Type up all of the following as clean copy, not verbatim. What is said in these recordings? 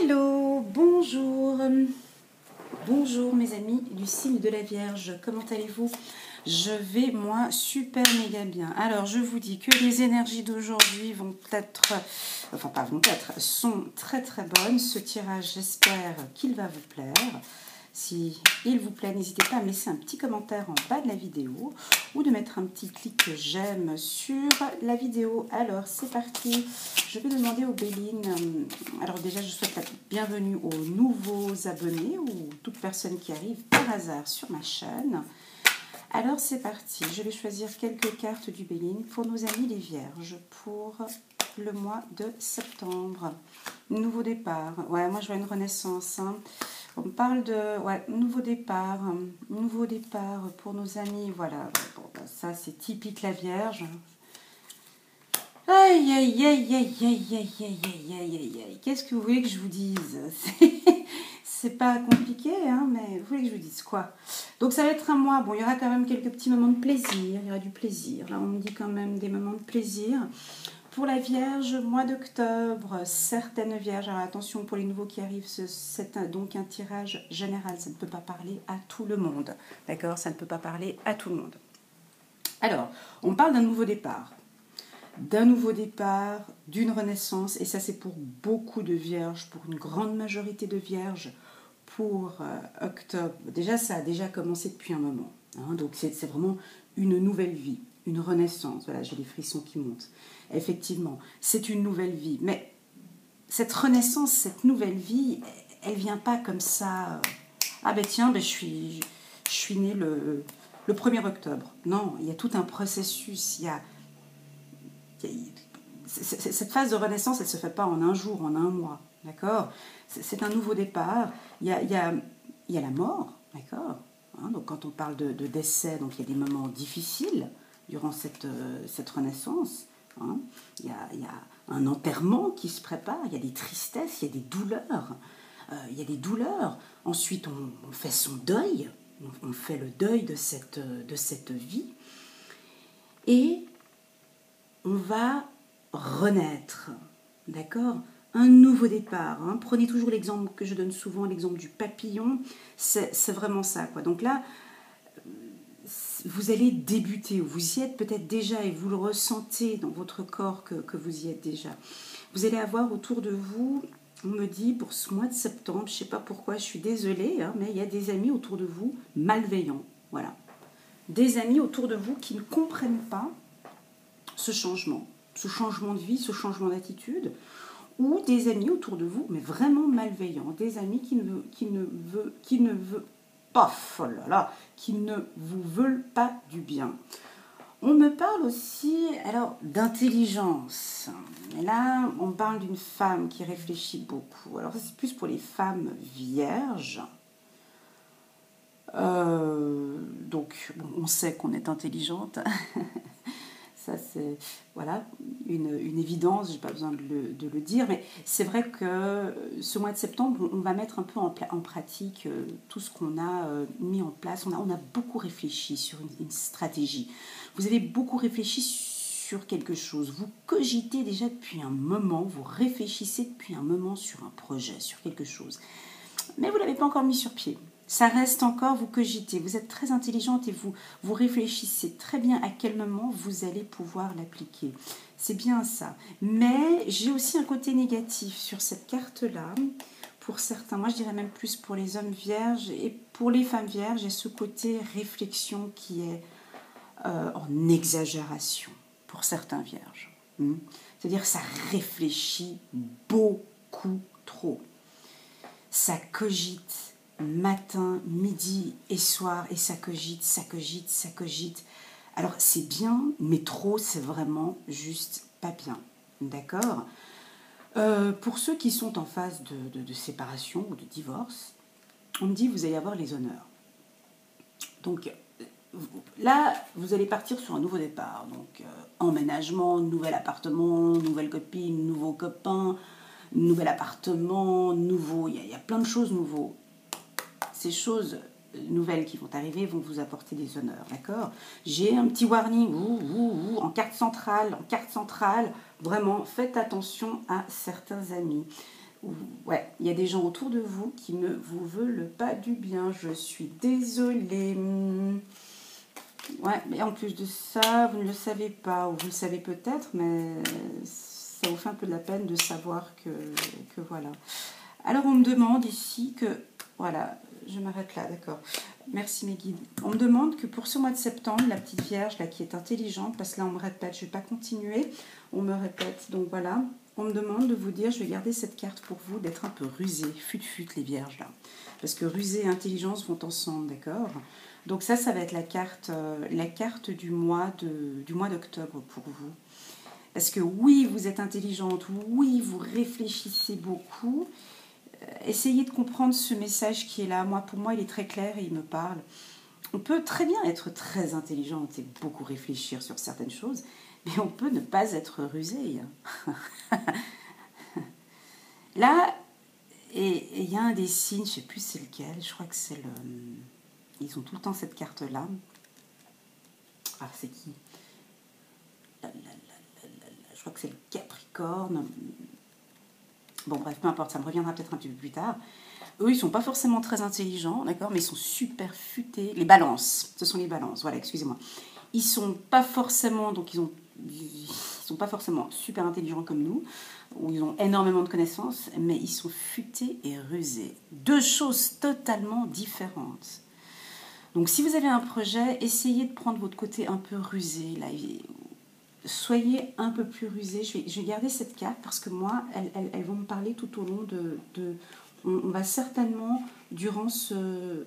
Hello, bonjour. Bonjour mes amis du signe de la Vierge, comment allez-vous? Je vais moi super méga bien. Alors je vous dis que les énergies d'aujourd'hui vont être, enfin pas vont être, sont très très bonnes. Ce tirage, j'espère qu'il va vous plaire. Si il vous plaît, n'hésitez pas à me laisser un petit commentaire en bas de la vidéo ou de mettre un petit clic j'aime sur la vidéo. Alors c'est parti, je vais demander aux Béline. Alors déjà je souhaite la bienvenue aux nouveaux abonnés ou toute personne qui arrive par hasard sur ma chaîne. Alors c'est parti, je vais choisir quelques cartes du Béline pour nos amis les Vierges pour le mois de septembre. Nouveau départ, ouais moi je vois une renaissance, hein. On parle de nouveau départ pour nos amis, voilà. Bon, ben, ça c'est typique la Vierge. Aïe aïe aïe aïe aïe aïe aïe aïe aïe aïe aïe. Qu'est-ce que vous voulez que je vous dise? C'est pas compliqué, hein, mais vous voulez que je vous dise quoi? Donc ça va être un mois, bon il y aura quand même quelques petits moments de plaisir, il y aura du plaisir. Là on me dit quand même des moments de plaisir. Pour la Vierge, mois d'octobre, certaines Vierges, alors attention pour les nouveaux qui arrivent, c'est donc un tirage général, ça ne peut pas parler à tout le monde, d'accord? Ça ne peut pas parler à tout le monde. Alors, on parle d'un nouveau départ, d'une renaissance, et ça c'est pour beaucoup de Vierges, pour une grande majorité de Vierges, pour octobre. Déjà, ça a déjà commencé depuis un moment, hein, donc c'est vraiment une nouvelle vie. Une renaissance, voilà, j'ai les frissons qui montent. Effectivement, c'est une nouvelle vie. Mais cette renaissance, cette nouvelle vie, elle vient pas comme ça. Ah ben tiens, ben je suis née le 1er octobre. Non, il y a tout un processus. Cette phase de renaissance, elle ne se fait pas en un jour, en un mois. D'accord? C'est un nouveau départ. Il y a la mort, d'accord? Hein, donc quand on parle de décès, donc il y a des moments difficiles durant cette renaissance. Hein. Il y a un enterrement qui se prépare, il y a des tristesses, il y a des douleurs. Ensuite, on fait son deuil, on fait le deuil de cette vie. Et on va renaître, d'accord? Un nouveau départ. Hein. Prenez toujours l'exemple que je donne souvent, l'exemple du papillon. C'est vraiment ça, quoi. Donc là, vous allez débuter, vous y êtes peut-être déjà et vous le ressentez dans votre corps que vous y êtes déjà. Vous allez avoir autour de vous, on me dit pour ce mois de septembre, je ne sais pas pourquoi, je suis désolée, hein, mais il y a des amis autour de vous malveillants. Voilà. Des amis autour de vous qui ne comprennent pas ce changement de vie, ce changement d'attitude, ou des amis autour de vous, mais vraiment malveillants, des amis qui ne vous veulent pas du bien. On me parle aussi alors d'intelligence. Et là, on parle d'une femme qui réfléchit beaucoup. Alors, c'est plus pour les femmes vierges. Donc, bon, on sait qu'on est intelligente. Ça, c'est voilà, une évidence, je n'ai pas besoin de le dire, mais c'est vrai que ce mois de septembre, on va mettre un peu en pratique tout ce qu'on a mis en place. On a beaucoup réfléchi sur une stratégie. Vous avez beaucoup réfléchi sur quelque chose. Vous cogitez déjà depuis un moment, vous réfléchissez depuis un moment sur un projet, sur quelque chose. Mais vous ne l'avez pas encore mis sur pied. Ça reste encore, vous cogitez, vous êtes très intelligente et vous réfléchissez très bien à quel moment vous allez pouvoir l'appliquer. C'est bien ça. Mais j'ai aussi un côté négatif sur cette carte-là. Pour certains, moi je dirais même plus pour les hommes vierges et pour les femmes vierges, j'ai ce côté réflexion qui est en exagération pour certains vierges. C'est-à-dire que ça réfléchit beaucoup trop. Ça cogite matin, midi et soir, et ça cogite. Alors c'est bien, mais trop, c'est vraiment juste pas bien. D'accord? Pour ceux qui sont en phase de séparation ou de divorce, on me dit vous allez avoir les honneurs. Donc là, vous allez partir sur un nouveau départ. Donc emménagement, nouvel appartement, nouvelle copine, nouveau copain, nouvel appartement, nouveau. Il y a plein de choses nouveaux. Ces choses nouvelles qui vont arriver vont vous apporter des honneurs, d'accord? J'ai un petit warning, en carte centrale, vraiment, faites attention à certains amis. Ouais, il y a des gens autour de vous qui ne vous veulent pas du bien. Je suis désolée. Ouais, mais en plus de ça, vous ne le savez pas, ou vous le savez peut-être, mais ça vous fait un peu de la peine de savoir que voilà. Alors on me demande ici que, voilà, je m'arrête là, d'accord. Merci mes guides. On me demande que pour ce mois de septembre, la petite Vierge là qui est intelligente, parce que là on me répète, je ne vais pas continuer, on me répète, donc voilà. On me demande de vous dire, je vais garder cette carte pour vous, d'être un peu rusé, fut les Vierges là. Parce que rusé et intelligence vont ensemble, d'accord? Donc ça va être la carte du mois d'octobre pour vous. Parce que oui, vous êtes intelligente, oui, vous réfléchissez beaucoup. Essayez de comprendre ce message qui est là. Pour moi, il est très clair et il me parle. On peut très bien être très intelligente et beaucoup réfléchir sur certaines choses, mais on peut ne pas être rusé. Là, et il y a un des signes, je ne sais plus c'est lequel, je crois que c'est le... Ils ont tout le temps cette carte-là. Ah, c'est qui? Je crois que c'est le Capricorne. Bon, bref, peu importe, ça me reviendra peut-être un petit peu plus tard. Eux, ils ne sont pas forcément très intelligents, d'accord, mais ils sont super futés. Les balances, ce sont les balances, voilà, excusez-moi. Ils sont pas forcément, sont pas forcément super intelligents comme nous, où ils ont énormément de connaissances, mais ils sont futés et rusés. Deux choses totalement différentes. Donc, si vous avez un projet, essayez de prendre votre côté un peu rusé, là. Soyez un peu plus rusé. Je vais garder cette carte parce que moi, elles vont me parler tout au long on va certainement, durant ce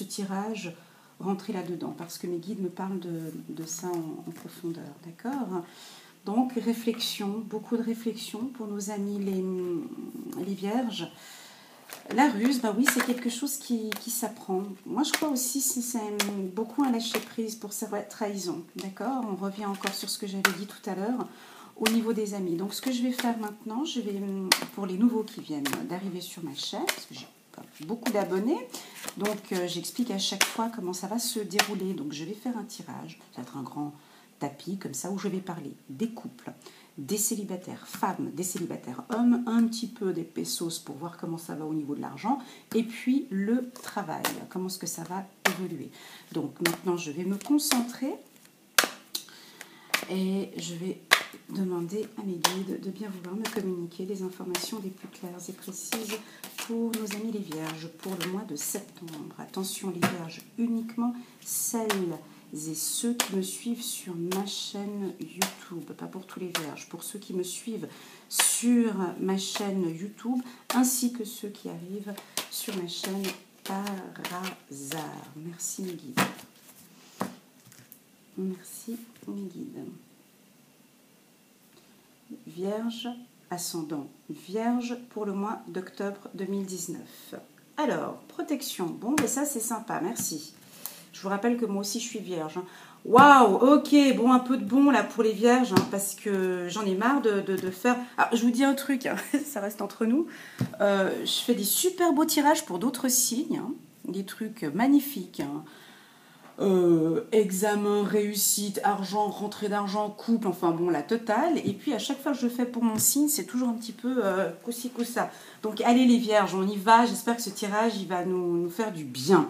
tirage, rentrer là-dedans parce que mes guides me parlent de ça en profondeur. D'accord? Donc, réflexion, beaucoup de réflexion pour nos amis les vierges. La ruse, bah oui, c'est quelque chose qui s'apprend. Moi, je crois aussi que c'est beaucoup un lâcher-prise pour cette trahison. D'accord? On revient encore sur ce que j'avais dit tout à l'heure au niveau des amis. Donc, ce que je vais faire maintenant, pour les nouveaux qui viennent d'arriver sur ma chaîne, parce que j'ai pas beaucoup d'abonnés, donc j'explique à chaque fois comment ça va se dérouler. Donc, je vais faire un tirage. Ça va être un grand tapis comme ça où je vais parler des couples, des célibataires femmes, des célibataires hommes, un petit peu des pesos pour voir comment ça va au niveau de l'argent, et puis le travail, comment est-ce que ça va évoluer. Donc maintenant, je vais me concentrer et je vais demander à mes guides de bien vouloir me communiquer les informations les plus claires et précises pour nos amis les vierges pour le mois de septembre. Attention les vierges, uniquement celles et ceux qui me suivent sur ma chaîne YouTube, pas pour tous les vierges, pour ceux qui me suivent sur ma chaîne YouTube, ainsi que ceux qui arrivent sur ma chaîne par hasard. Merci mes guides. Merci mes guides. Vierge, ascendant Vierge pour le mois d'octobre 2019. Alors, protection. Bon, mais ça c'est sympa, merci. Je vous rappelle que moi aussi je suis vierge. Waouh, ok, bon, un peu de bon là pour les vierges, parce que j'en ai marre de faire... Ah, je vous dis un truc, ça reste entre nous. Je fais des super beaux tirages pour d'autres signes, des trucs magnifiques. Examen, réussite, argent, rentrée d'argent, couple, enfin bon, la totale. Et puis à chaque fois que je fais pour mon signe, c'est toujours un petit peu coussi coussa. Donc allez les vierges, on y va. J'espère que ce tirage, il va nous faire du bien.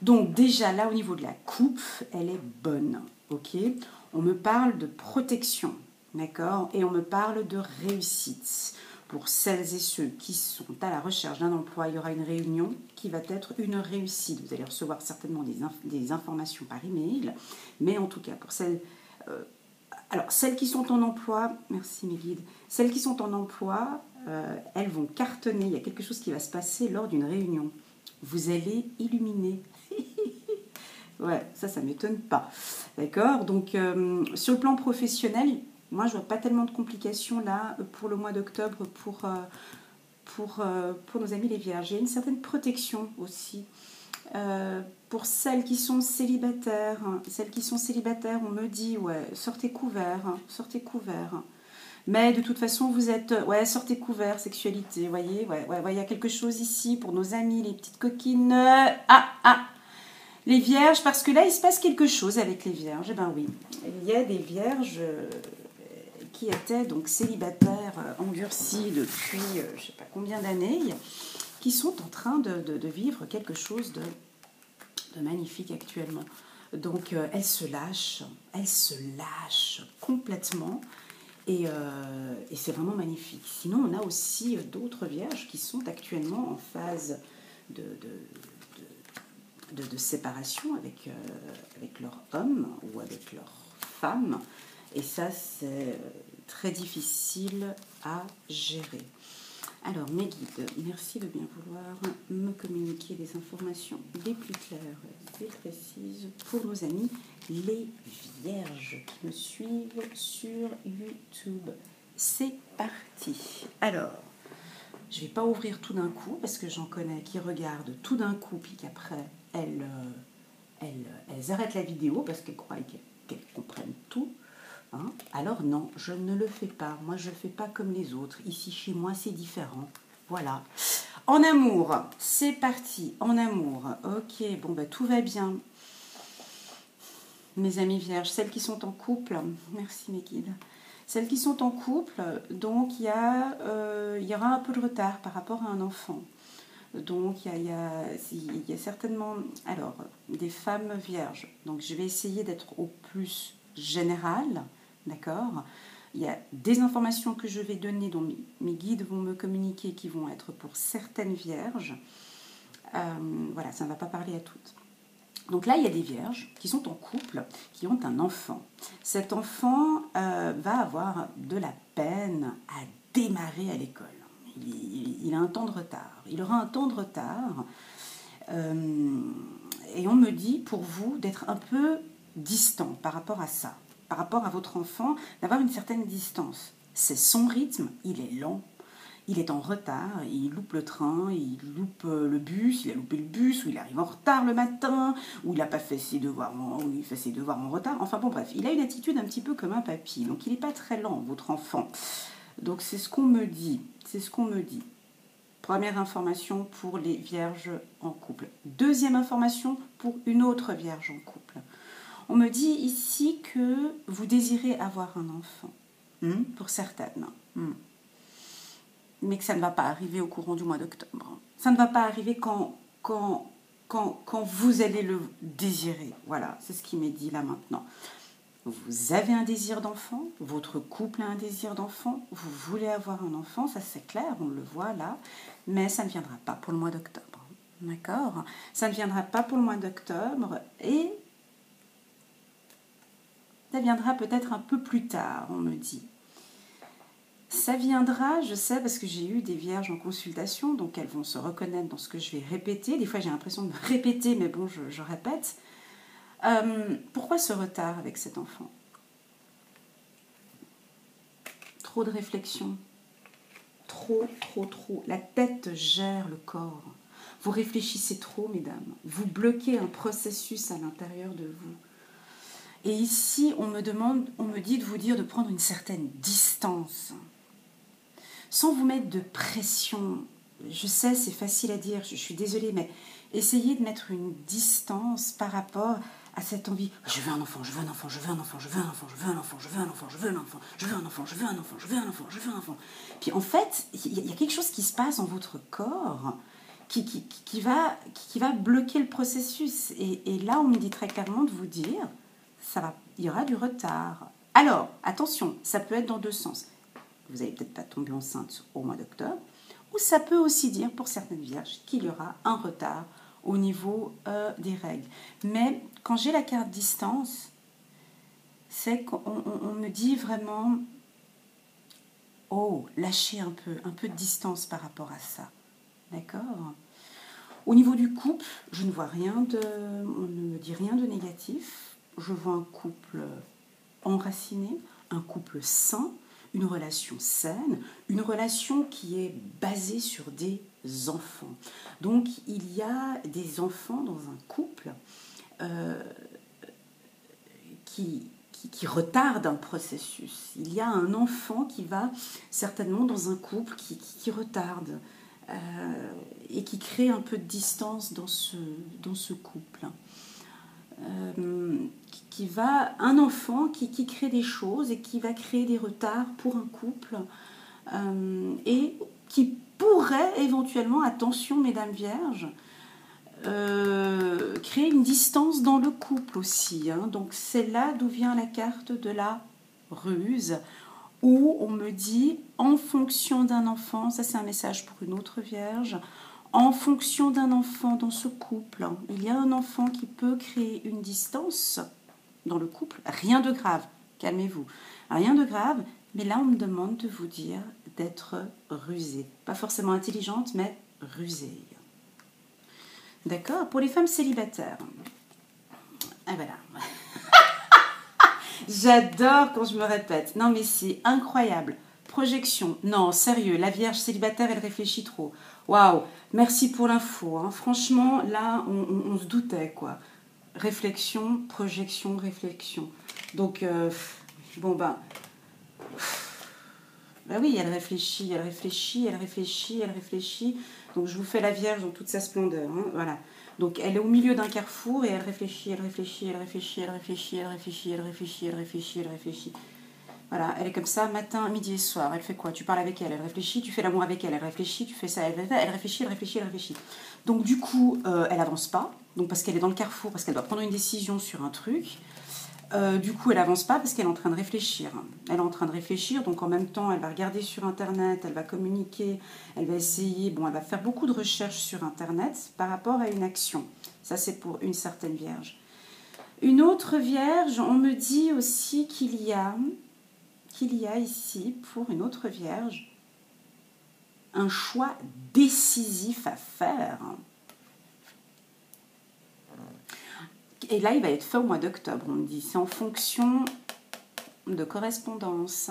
Donc déjà là au niveau de la coupe, elle est bonne, ok. On me parle de protection, d'accord, et on me parle de réussite. Pour celles et ceux qui sont à la recherche d'un emploi, il y aura une réunion qui va être une réussite. Vous allez recevoir certainement des informations par email, mais en tout cas pour celles, alors celles qui sont en emploi, merci mes guides, celles qui sont en emploi, elles vont cartonner. Il y a quelque chose qui va se passer lors d'une réunion. Vous allez illuminer. Ouais, ça m'étonne pas. D'accord? Donc, sur le plan professionnel, moi, je vois pas tellement de complications là pour le mois d'octobre pour nos amis les vierges. Il y a une certaine protection aussi. Pour celles qui sont célibataires, on me dit, ouais, sortez couverts, sortez couverts. Mais de toute façon, vous êtes... Ouais, sortez couverts, sexualité, vous voyez, ouais, il y a quelque chose ici pour nos amis, les petites coquines. Les vierges, parce que là, il se passe quelque chose avec les vierges. Eh ben oui, il y a des vierges qui étaient donc célibataires, endurcis depuis je ne sais pas combien d'années, qui sont en train de vivre quelque chose de magnifique actuellement. Donc elles se lâchent complètement et c'est vraiment magnifique. Sinon, on a aussi d'autres vierges qui sont actuellement en phase de séparation avec leur homme ou avec leur femme. Et ça, c'est très difficile à gérer. Alors, mes guides, merci de bien vouloir me communiquer les informations les plus claires et précises pour nos amis les vierges qui me suivent sur YouTube. C'est parti. Alors, je ne vais pas ouvrir tout d'un coup parce que j'en connais qui regardent tout d'un coup puis qu'après elles arrêtent la vidéo parce qu'elles croient qu'elles comprennent tout. Hein? Alors non, je ne le fais pas. Moi, je ne fais pas comme les autres. Ici, chez moi, c'est différent. Voilà. En amour, c'est parti. En amour. Ok, bon, bah, tout va bien. Mes amies vierges, celles qui sont en couple, merci mes guides. Celles qui sont en couple, donc il y aura un peu de retard par rapport à un enfant. Donc il y a certainement, alors, des femmes vierges. Donc je vais essayer d'être au plus général, d'accord ? Il y a des informations que je vais donner, dont mes guides vont me communiquer, qui vont être pour certaines vierges. Voilà, ça ne va pas parler à toutes. Donc là, il y a des vierges qui sont en couple, qui ont un enfant. Cet enfant va avoir de la peine à démarrer à l'école. Il a un temps de retard. Il aura un temps de retard. Et on me dit, pour vous, d'être un peu distant par rapport à ça, par rapport à votre enfant, d'avoir une certaine distance. C'est son rythme, il est lent. Il est en retard, il loupe le train, il loupe le bus, il a loupé le bus, ou il arrive en retard le matin, ou il n'a pas fait ses devoirs, ou il fait ses devoirs en retard. Enfin bon, bref, il a une attitude un petit peu comme un papy, donc il n'est pas très lent, votre enfant. Donc c'est ce qu'on me dit, Première information pour les vierges en couple. Deuxième information pour une autre vierge en couple. On me dit ici que vous désirez avoir un enfant, pour certaines. Mais que ça ne va pas arriver au courant du mois d'octobre. Ça ne va pas arriver quand vous allez le désirer. Voilà, c'est ce qui m'est dit là maintenant. Vous avez un désir d'enfant, votre couple a un désir d'enfant, vous voulez avoir un enfant, ça c'est clair, on le voit là, mais ça ne viendra pas pour le mois d'octobre. D'accord ? Ça ne viendra pas pour le mois d'octobre et ça viendra peut-être un peu plus tard, on me dit. Ça viendra, je sais, parce que j'ai eu des vierges en consultation, donc elles vont se reconnaître dans ce que je vais répéter. Des fois, j'ai l'impression de me répéter, mais bon, je répète. Pourquoi ce retard avec cet enfant ? Trop de réflexion. Trop. La tête gère le corps. Vous réfléchissez trop, mesdames. Vous bloquez un processus à l'intérieur de vous. Et ici, on me dit de vous dire de prendre une certaine distance. Sans vous mettre de pression. Je sais, c'est facile à dire, je suis désolée, mais essayez de mettre une distance par rapport à cette envie. Je veux un enfant. Puis en fait, il y a quelque chose qui se passe dans votre corps qui va bloquer le processus. Et là, on me dit très clairement de vous dire, il y aura du retard. Alors, attention, ça peut être dans deux sens. Vous n'allez peut-être pas tomber enceinte au mois d'octobre, ou ça peut aussi dire pour certaines vierges qu'il y aura un retard au niveau des règles. Mais quand j'ai la carte distance, c'est qu'on me dit vraiment, lâchez un peu de distance par rapport à ça. D'accord ? Au niveau du couple, je ne vois on ne me dit rien de négatif. Je vois un couple enraciné, un couple sain, une relation saine, une relation qui est basée sur des enfants. Donc il y a des enfants dans un couple qui retardent un processus. Il y a un enfant qui va certainement dans un couple qui retarde et qui crée un peu de distance dans ce couple. un enfant qui crée des choses et qui va créer des retards pour un couple et qui pourrait éventuellement, attention mesdames vierges, créer une distance dans le couple aussi. Hein. Donc c'est là d'où vient la carte de la ruse, où on me dit en fonction d'un enfant, ça c'est un message pour une autre vierge, en fonction d'un enfant dans ce couple, il y a un enfant qui peut créer une distance dans le couple, rien de grave, calmez-vous, rien de grave, mais là on me demande de vous dire d'être rusée, pas forcément intelligente, mais rusée. D'accord? Pour les femmes célibataires. Ah voilà. J'adore quand je me répète. Non mais c'est incroyable. Projection. Non, sérieux, la Vierge célibataire, elle réfléchit trop. Waouh, merci pour l'info. Hein. Franchement, là, on se doutait, quoi. Réflexion, projection, réflexion. Donc, bon ben... Ben oui, elle réfléchit, elle réfléchit, elle réfléchit, elle réfléchit. Donc je vous fais la Vierge dans toute sa splendeur. Hein, voilà. Donc elle est au milieu d'un carrefour et elle réfléchit, elle réfléchit, elle réfléchit, elle réfléchit, elle réfléchit, elle réfléchit, elle réfléchit, elle réfléchit. Voilà, elle est comme ça, matin, midi et soir. Elle fait quoi? Tu parles avec elle, elle réfléchit, tu fais l'amour avec elle, elle réfléchit, tu fais ça, elle réfléchit, elle réfléchit, elle réfléchit. Donc du coup, elle avance pas, donc parce qu'elle est dans le carrefour, parce qu'elle doit prendre une décision sur un truc. Du coup, elle avance pas parce qu'elle est en train de réfléchir. Elle est en train de réfléchir, donc en même temps, elle va regarder sur Internet, elle va communiquer, elle va essayer, bon, elle va faire beaucoup de recherches sur Internet par rapport à une action. Ça, c'est pour une certaine vierge. Une autre vierge, on me dit aussi qu'il y a ici, pour une autre vierge, un choix décisif à faire. Et là, il va être fait au mois d'octobre, on me dit. C'est en fonction de correspondance.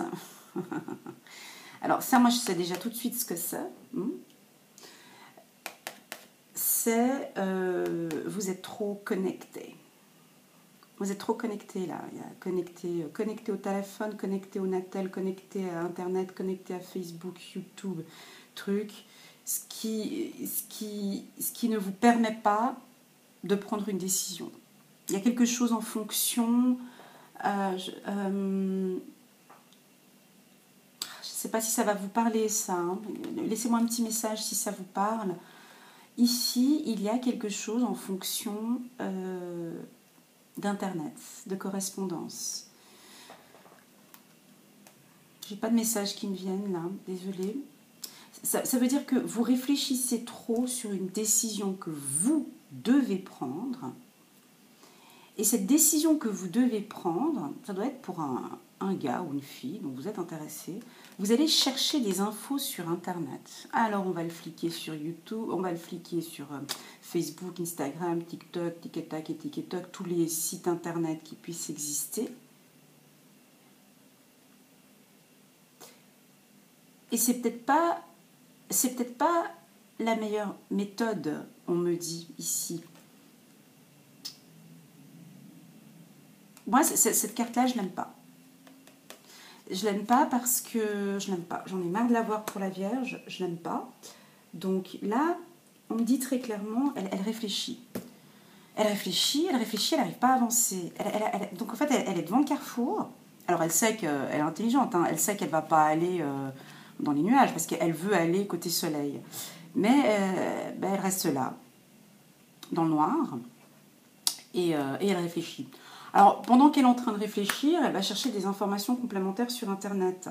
Alors ça, moi, je sais déjà tout de suite ce que c'est. C'est, vous êtes trop connecté. Vous êtes trop connecté là. Il y a connecté au téléphone, connecté au Natel, connecté à Internet, connecté à Facebook, YouTube, truc. Ce qui ne vous permet pas de prendre une décision. Il y a quelque chose en fonction... je ne sais pas si ça va vous parler, ça. Hein. Laissez-moi un petit message si ça vous parle. Ici, il y a quelque chose en fonction d'Internet, de correspondance. J'ai pas de messages qui me viennent là, désolée. Ça veut dire que vous réfléchissez trop sur une décision que vous devez prendre. Et cette décision que vous devez prendre, ça doit être pour un gars ou une fille dont vous êtes intéressé. Vous allez chercher des infos sur Internet. Alors on va le fliquer sur YouTube, on va le fliquer sur Facebook, Instagram, TikTok, TikTok et TikTok, tous les sites Internet qui puissent exister. Et c'est peut-être pas la meilleure méthode, on me dit ici. Moi, cette carte-là, je l'aime pas. Je l'aime pas parce que je l'aime pas. J'en ai marre de la voir pour la Vierge, je l'aime pas. Donc là, on me dit très clairement, elle réfléchit. Elle réfléchit, elle n'arrive pas à avancer. Donc en fait, elle est devant le carrefour. Alors elle sait qu'elle est intelligente, hein. Elle sait qu'elle ne va pas aller dans les nuages parce qu'elle veut aller côté soleil. Mais elle reste là, dans le noir, et elle réfléchit. Alors, pendant qu'elle est en train de réfléchir, elle va chercher des informations complémentaires sur Internet.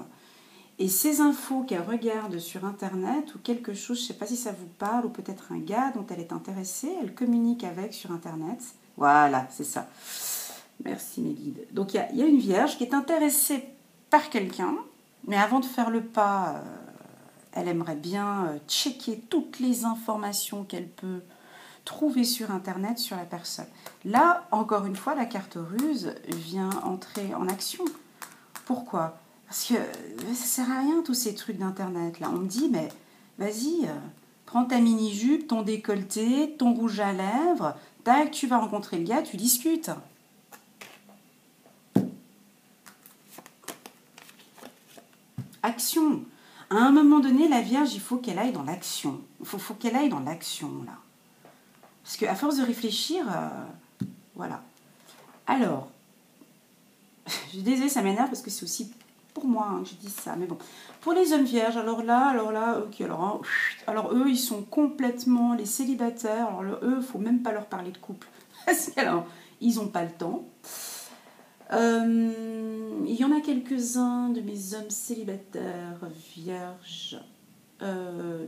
Et ces infos qu'elle regarde sur Internet, ou quelque chose, je ne sais pas si ça vous parle, ou peut-être un gars dont elle est intéressée, elle communique avec sur Internet. Voilà, c'est ça. Merci mes guides. Donc, il y a une vierge qui est intéressée par quelqu'un, mais avant de faire le pas, elle aimerait bien checker toutes les informations qu'elle peut trouver sur Internet sur la personne. Là, encore une fois, la carte ruse vient entrer en action. Pourquoi? Parce que ça ne sert à rien tous ces trucs d'Internet. Là, on me dit, mais vas-y, prends ta mini-jupe, ton décolleté, ton rouge à lèvres, tac, tu vas rencontrer le gars, tu discutes. Action. À un moment donné, la Vierge, il faut qu'elle aille dans l'action. Il faut qu'elle aille dans l'action, là. Parce qu'à force de réfléchir, voilà. Alors, je suis désolée, ça m'énerve parce que c'est aussi pour moi hein, que je dis ça. Mais bon, pour les hommes vierges, alors là, ok, alors eux, ils sont complètement les célibataires. Alors eux, il ne faut même pas leur parler de couple. Parce qu'alors, ils n'ont pas le temps. Il y en a quelques-uns de mes hommes célibataires, vierges,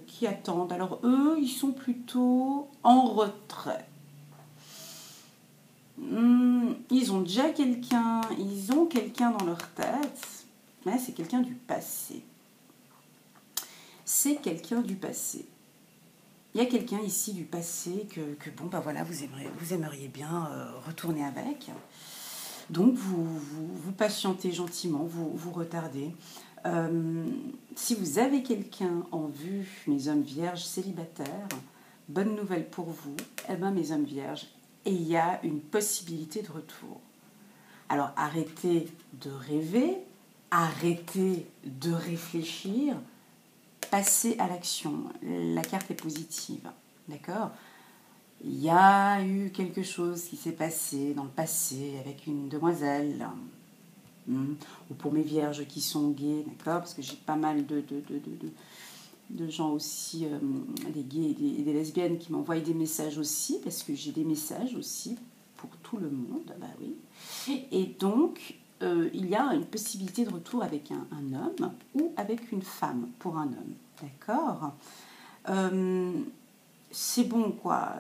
qui attendent. Alors eux, ils sont plutôt en retrait. Ils ont déjà quelqu'un, ils ont quelqu'un dans leur tête, mais c'est quelqu'un du passé. C'est quelqu'un du passé. Il y a quelqu'un ici du passé que bon, bah voilà, vous aimeriez bien retourner avec. Donc, vous patientez gentiment, vous retardez. Si vous avez quelqu'un en vue, mes hommes vierges célibataires, bonne nouvelle pour vous, eh bien, mes hommes vierges, et il y a une possibilité de retour. Alors, arrêtez de rêver, arrêtez de réfléchir, passez à l'action. La carte est positive, d'accord ? Il y a eu quelque chose qui s'est passé dans le passé avec une demoiselle, ou pour mes vierges qui sont gays, d'accord ? Parce que j'ai pas mal de gens aussi, des gays et des lesbiennes qui m'envoient des messages aussi, parce que j'ai des messages aussi pour tout le monde, bah oui. Et donc, il y a une possibilité de retour avec un homme ou avec une femme pour un homme, d'accord ? C'est bon, quoi.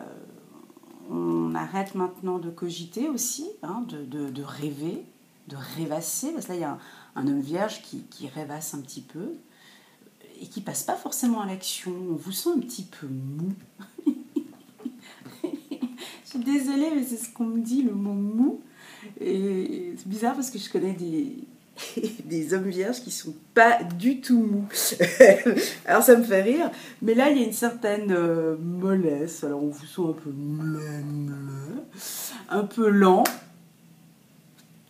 On arrête maintenant de cogiter aussi, hein, de rêver, de rêvasser, parce que là, il y a un homme vierge qui rêvasse un petit peu et qui passe pas forcément à l'action. On vous sent un petit peu mou. Je suis désolée, mais c'est ce qu'on me dit, le mot mou. Et c'est bizarre parce que je connais des hommes vierges qui sont pas du tout mous. Alors ça me fait rire, mais là il y a une certaine mollesse. Alors on vous sent un peu un peu lent.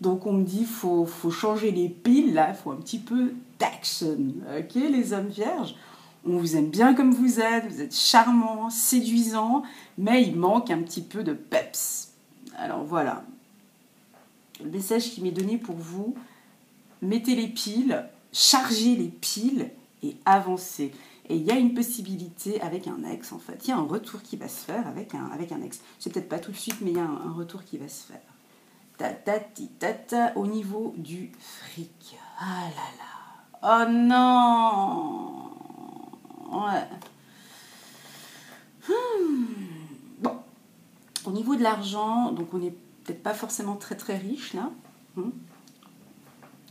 Donc on me dit faut changer les piles là, il faut un petit peu d'action. Ok les hommes vierges, on vous aime bien comme vous êtes charmants, séduisants, mais il manque un petit peu de peps. Alors voilà, le message qui m'est donné pour vous, mettez les piles, chargez les piles et avancez. Et il y a une possibilité avec un ex, en fait. Il y a un retour qui va se faire avec un ex. C'est peut-être pas tout de suite, mais il y a un retour qui va se faire. Tata, au niveau du fric. Ah là là. Oh non. Ouais. Bon. Au niveau de l'argent, donc on n'est peut-être pas forcément très très riche là.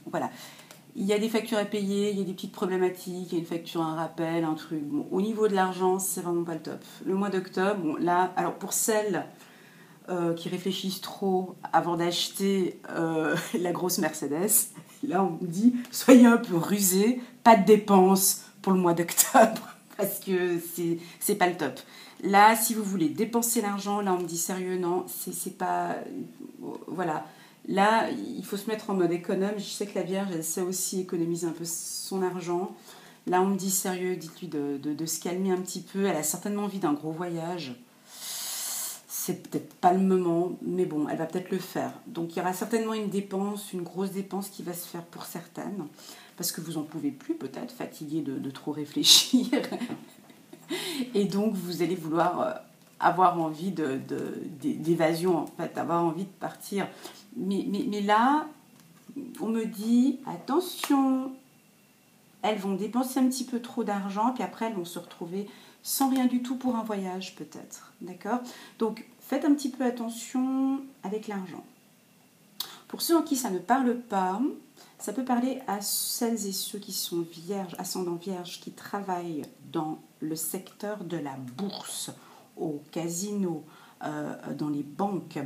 Voilà. Il y a des factures à payer, il y a des petites problématiques, il y a une facture, un rappel, un truc. Bon, au niveau de l'argent, c'est vraiment pas le top. Le mois d'octobre, bon là, alors pour celles qui réfléchissent trop avant d'acheter la grosse Mercedes, là on me dit, soyez un peu rusés, pas de dépenses pour le mois d'octobre, parce que c'est pas le top. Là, si vous voulez dépenser l'argent, là on me dit sérieux, non, c'est pas... Voilà. Là, il faut se mettre en mode économe. Je sais que la Vierge, elle sait aussi économiser un peu son argent. Là, on me dit sérieux, dites-lui de se calmer un petit peu. Elle a certainement envie d'un gros voyage. C'est peut-être pas le moment, mais bon, elle va peut-être le faire. Donc, il y aura certainement une dépense, une grosse dépense qui va se faire pour certaines. Parce que vous n'en pouvez plus, peut-être, fatigué de trop réfléchir. Et donc, vous allez vouloir avoir envie d'évasion, en fait, avoir envie de partir. Mais là, on me dit, attention, elles vont dépenser un petit peu trop d'argent, puis après, elles vont se retrouver sans rien du tout pour un voyage, peut-être. D'accord ? Donc, faites un petit peu attention avec l'argent. Pour ceux en qui ça ne parle pas, ça peut parler à celles et ceux qui sont vierges, ascendants vierges, qui travaillent dans le secteur de la bourse, au casino, dans les banques.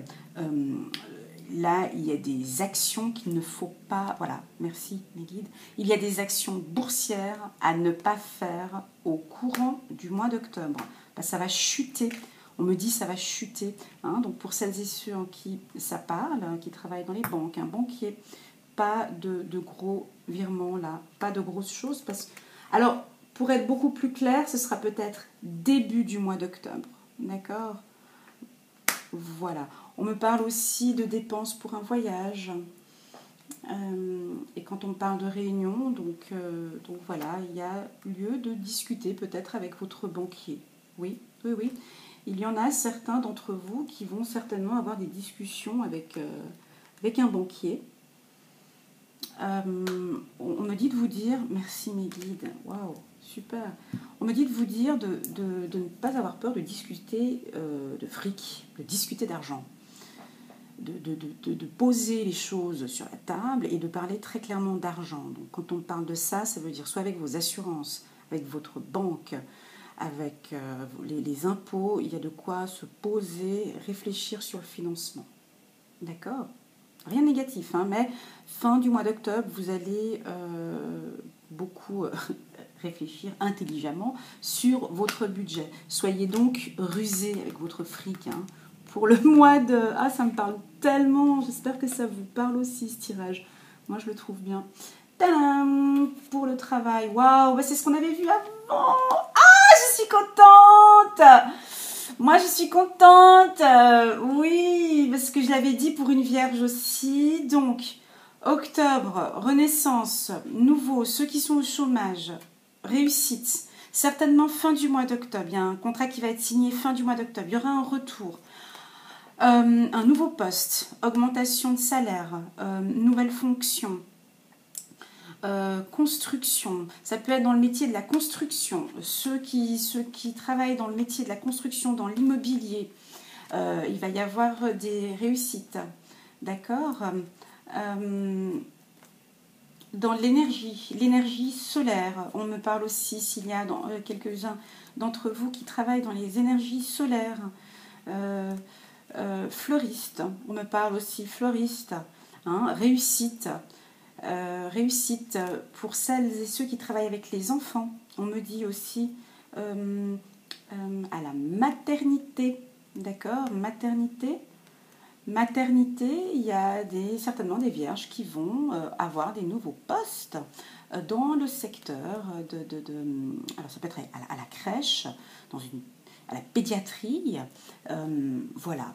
Là, il y a des actions qu'il ne faut pas... Voilà, merci mes guides. Il y a des actions boursières à ne pas faire au courant du mois d'octobre. Ça va chuter. On me dit ça va chuter. Hein. Donc pour celles et ceux en qui ça parle, qui travaillent dans les banques, un banquier, pas de gros virements là, pas de grosses choses. Alors, pour être beaucoup plus clair, ce sera peut-être début du mois d'octobre. D'accord ? Voilà. On me parle aussi de dépenses pour un voyage. Et quand on parle de réunion, donc voilà, il y a lieu de discuter peut-être avec votre banquier. Oui, oui, oui. Il y en a certains d'entre vous qui vont certainement avoir des discussions avec un banquier. On me dit de vous dire, merci mes guides, waouh, super. On me dit de vous dire de ne pas avoir peur de discuter de fric, de discuter d'argent. De poser les choses sur la table et de parler très clairement d'argent. Donc quand on parle de ça, ça veut dire soit avec vos assurances, avec votre banque, avec les impôts, il y a de quoi se poser, réfléchir sur le financement. D'accord ? Rien de négatif, hein, mais fin du mois d'octobre, vous allez beaucoup réfléchir intelligemment sur votre budget. Soyez donc rusés avec votre fric, hein. Pour le mois de... Ah, ça me parle tellement. J'espère que ça vous parle aussi, ce tirage. Moi, je le trouve bien. Tadam! Pour le travail. Waouh, bah, c'est ce qu'on avait vu avant. Ah, je suis contente. Moi, je suis contente. Oui, parce que je l'avais dit pour une vierge aussi. Donc, octobre, renaissance, nouveau, ceux qui sont au chômage, réussite. Certainement fin du mois d'octobre. Il y a un contrat qui va être signé fin du mois d'octobre. Il y aura un retour. Un nouveau poste, augmentation de salaire, nouvelle fonction, construction. Ça peut être dans le métier de la construction. Ceux qui travaillent dans le métier de la construction, dans l'immobilier, il va y avoir des réussites. D'accord ? Dans l'énergie solaire, on me parle aussi s'il y a quelques-uns d'entre vous qui travaillent dans les énergies solaires. Fleuriste, on me parle aussi fleuriste, hein, réussite, réussite pour celles et ceux qui travaillent avec les enfants. On me dit aussi à la maternité, d'accord, maternité, il y a certainement des vierges qui vont avoir des nouveaux postes dans le secteur alors ça peut être à la crèche, à la pédiatrie, voilà.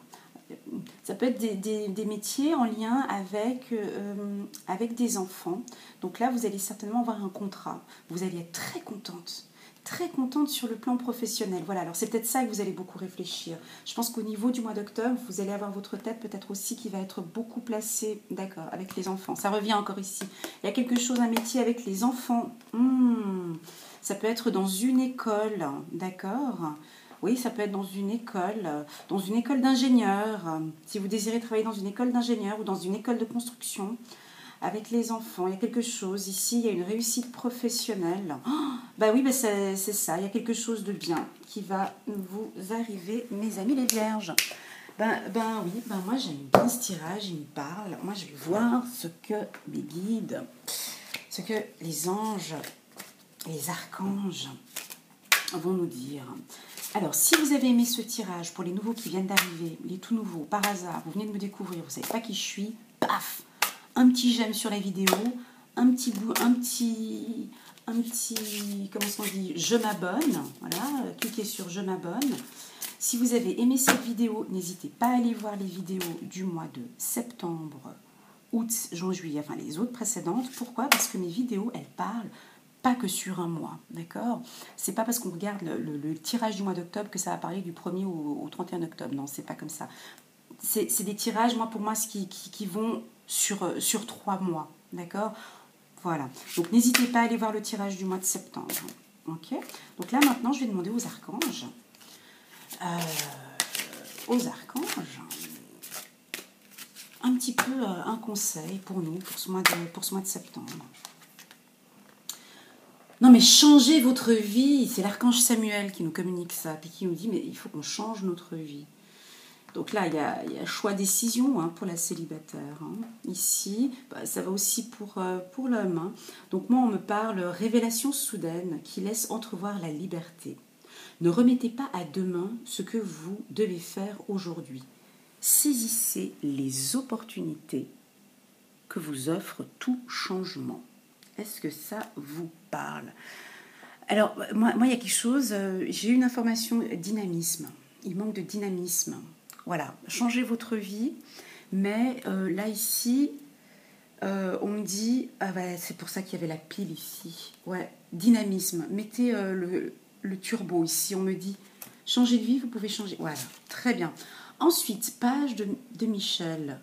Ça peut être des métiers en lien avec des enfants. Donc là, vous allez certainement avoir un contrat. Vous allez être très contente sur le plan professionnel. Voilà, alors c'est peut-être ça que vous allez beaucoup réfléchir. Je pense qu'au niveau du mois d'octobre, vous allez avoir votre tête peut-être aussi qui va être beaucoup placée, d'accord, avec les enfants. Ça revient encore ici. Il y a quelque chose, un métier avec les enfants. Ça peut être dans une école, d'accord ? Oui, ça peut être dans une école d'ingénieur. Si vous désirez travailler dans une école d'ingénieur ou dans une école de construction avec les enfants, il y a quelque chose. Ici, il y a une réussite professionnelle. Bah oui, bah c'est ça. Il y a quelque chose de bien qui va vous arriver, mes amis les vierges. Ben oui, moi j'aime bien ce tirage, il me parle. Moi, je vais voir ce que mes guides, ce que les anges, les archanges vont nous dire. Alors, si vous avez aimé ce tirage, pour les nouveaux qui viennent d'arriver, les tout nouveaux, par hasard, vous venez de me découvrir, vous ne savez pas qui je suis, paf, un petit j'aime sur la vidéo, un petit, comment on dit, je m'abonne, voilà, cliquez sur je m'abonne. Si vous avez aimé cette vidéo, n'hésitez pas à aller voir les vidéos du mois de septembre, août, juin, juillet, enfin les autres précédentes. Pourquoi ? Parce que mes vidéos, elles parlent pas que sur un mois, d'accord ? C'est pas parce qu'on regarde le tirage du mois d'octobre que ça va parler du 1er au 31 octobre. Non, c'est pas comme ça. C'est des tirages, pour moi, qui vont sur 3 mois, d'accord ? Voilà. Donc, n'hésitez pas à aller voir le tirage du mois de septembre. Ok ? Donc là, maintenant, je vais demander aux archanges. Un petit peu un conseil pour nous, pour ce mois de septembre. Non mais changez votre vie, c'est l'archange Samuel qui nous communique ça, puis qui nous dit mais il faut qu'on change notre vie. Donc là il y a choix décision pour la célibataire. Ici, ça va aussi pour l'homme. Donc moi on me parle révélation soudaine qui laisse entrevoir la liberté. Ne remettez pas à demain ce que vous devez faire aujourd'hui. Saisissez les opportunités que vous offre tout changement. Est-ce que ça vous parle ? Alors, moi, il y a quelque chose, j'ai eu une information dynamisme. Il manque de dynamisme Voilà, changez votre vie. Mais là, ici, on me dit... Ah ouais, c'est pour ça qu'il y avait la pile ici. Ouais, dynamisme. Mettez le turbo ici. On me dit, changez de vie, vous pouvez changer. Voilà, très bien. Ensuite, page de Michel.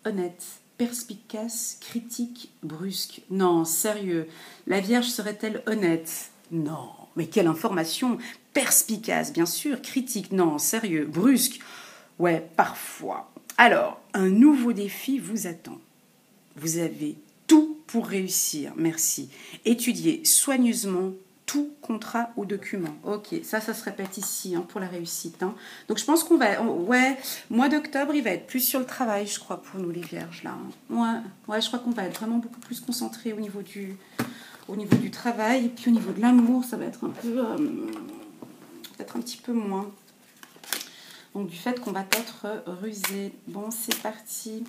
Honnête, perspicace, critique, brusque. Non, sérieux. La Vierge serait-elle honnête? Non, mais quelle information. Perspicace, bien sûr. Critique, non, sérieux. Brusque, ouais, parfois. Alors, un nouveau défi vous attend. Vous avez tout pour réussir, merci. Étudiez soigneusement tout contrat ou document. Ok, ça se répète ici hein, pour la réussite. Hein. Donc je pense qu'on va... ouais, mois d'octobre, il va être plus sur le travail, je crois, pour nous les vierges, là. Ouais, je crois qu'on va être vraiment beaucoup plus concentré au niveau du travail. Et puis au niveau de l'amour, ça va être un peu... peut-être un petit peu moins. Donc du fait qu'on va être rusé. Bon, c'est parti.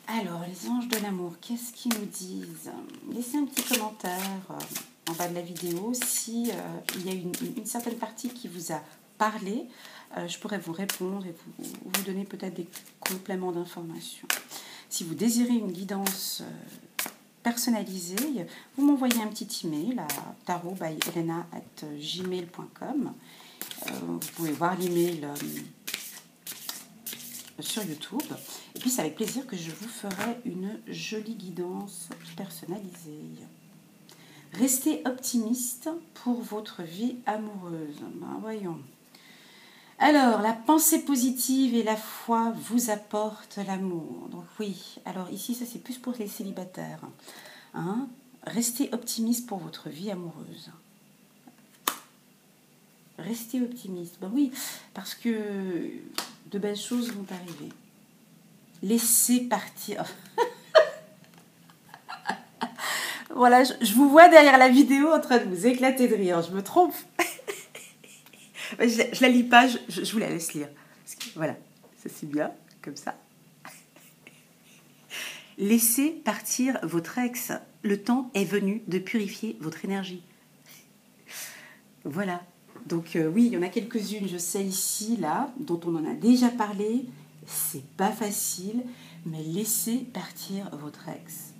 Alors, les anges de l'amour, qu'est-ce qu'ils nous disent? Laissez un petit commentaire en bas de la vidéo. Si il y a une certaine partie qui vous a parlé, je pourrais vous répondre et vous donner peut-être des compléments d'information. Si vous désirez une guidance personnalisée, vous m'envoyez un petit email à tarot@elena@gmail.com. Vous pouvez voir l'email sur YouTube. Et puis, c'est avec plaisir que je vous ferai une jolie guidance personnalisée. Restez optimiste pour votre vie amoureuse. Ben, voyons. Alors, la pensée positive et la foi vous apportent l'amour. Donc oui, alors ici, ça c'est plus pour les célibataires. Hein? Restez optimiste pour votre vie amoureuse. Restez optimiste. Ben oui, parce que de belles choses vont arriver. Laissez partir. Voilà, je vous vois derrière la vidéo en train de vous éclater de rire. Je me trompe. Je la lis pas, je vous la laisse lire. Voilà, ça c'est bien, comme ça. Laissez partir votre ex. Le temps est venu de purifier votre énergie. Voilà. Donc oui, il y en a quelques-unes, je sais ici, là, dont on en a déjà parlé. C'est pas facile, mais laissez partir votre ex.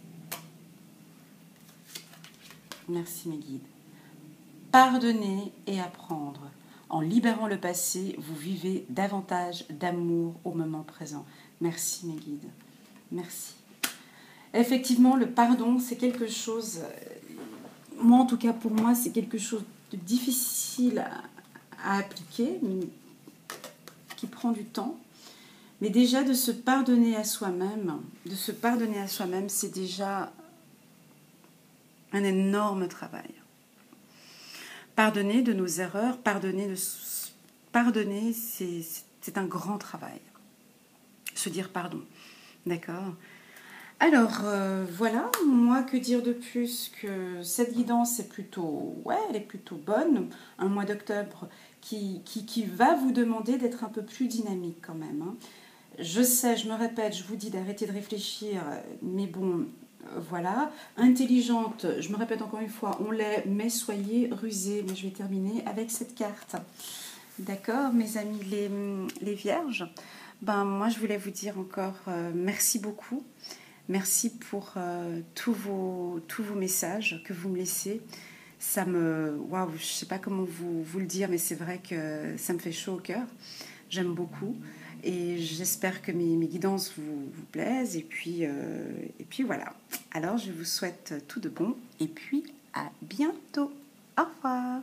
Merci mes guides. Pardonner et apprendre. En libérant le passé, vous vivez davantage d'amour au moment présent. Merci mes guides. Merci. Effectivement, le pardon, c'est quelque chose, moi en tout cas pour moi, c'est quelque chose de difficile à appliquer, qui prend du temps. Mais déjà de se pardonner à soi-même, c'est déjà un énorme travail. Pardonner de nos erreurs, pardonner, c'est un grand travail. Se dire pardon, d'accord? Alors, voilà, moi, que dire de plus que cette guidance est plutôt, ouais, elle est plutôt bonne. Un mois d'octobre qui va vous demander d'être un peu plus dynamique quand même. Hein. Je sais, je me répète, je vous dis d'arrêter de réfléchir, mais bon, voilà. Intelligente, je me répète encore une fois, on l'est, mais soyez rusés. Mais je vais terminer avec cette carte. D'accord, mes amis les vierges? Ben, moi, je voulais vous dire encore merci beaucoup. Merci pour tous vos messages que vous me laissez. Ça me... Waouh, je ne sais pas comment vous le dire, mais c'est vrai que ça me fait chaud au cœur. J'aime beaucoup. Et j'espère que mes guidances vous plaisent. Et puis voilà. Alors, je vous souhaite tout de bon. Et puis, à bientôt. Au revoir.